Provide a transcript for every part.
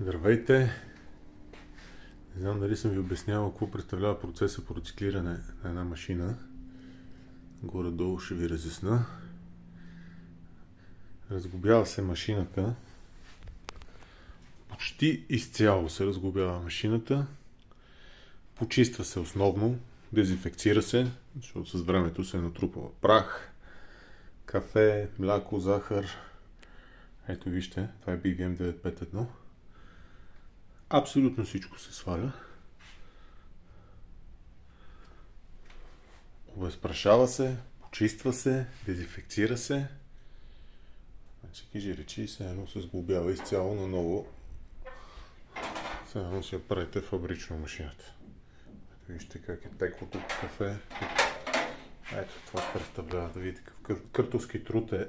Здравейте! Не знам дали съм ви обяснявал какво представлява процеса по рециклиране на една машина. Горе-долу ще ви разясна. Разглобява се машината. Почти изцяло се разглобява машината. Почиства се основно. Дезинфекцира се, защото с времето се е натрупала прах, кафе, мляко, захар. Ето вижте, това е BVM 951. Абсолютно всичко се сваля. Обезпрашава се, почиства се, дезинфекцира се. Значи кажи речи, все едно се сглобява изцяло наново. Все едно си я правите фабрично машината. Ето вижте как е текло тук кафе. Ето това представлява, да видите какъв къртовски труд е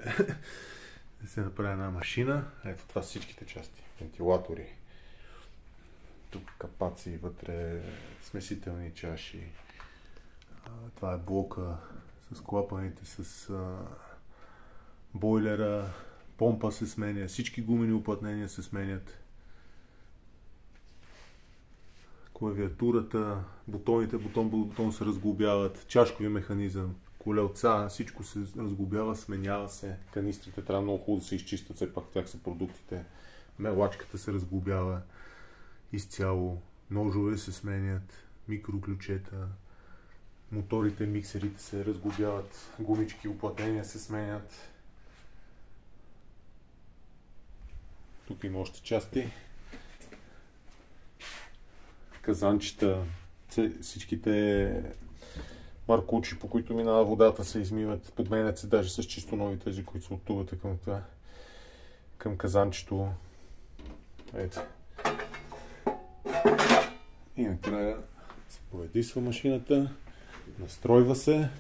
да се направи една машина. Ето това са всичките части. Вентилатори. Тук капаци, вътре смесителни чаши. Това е блока с клапаните, с бойлера, помпа се сменя, всички гумени уплътнения се сменят. Клавиатурата, бутоните, бутон по бутон се разглобяват, чашкови механизъм, колелца, всичко се разглобява, сменява се. Канистрите трябва много хубаво да се изчистят, все пак тях са продуктите. Мелачката се разглобява изцяло, ножове се сменят, микроключета, моторите, миксерите се разглобяват, гумички, уплътнения се сменят. Тук има още части. Казанчета, всичките маркучи, по които минава водата, се измиват, подменят се даже с чисто нови тези, които се оттуват към това, към казанчето. Ето. И накрая се поведисва машината, настройва се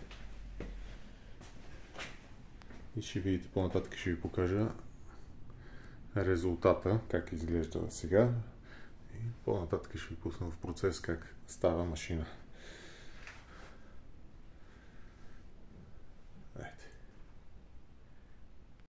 и ще видите по-нататък, ще ви покажа резултата, как изглежда сега и по-нататък ще ви пусна в процес как става машина.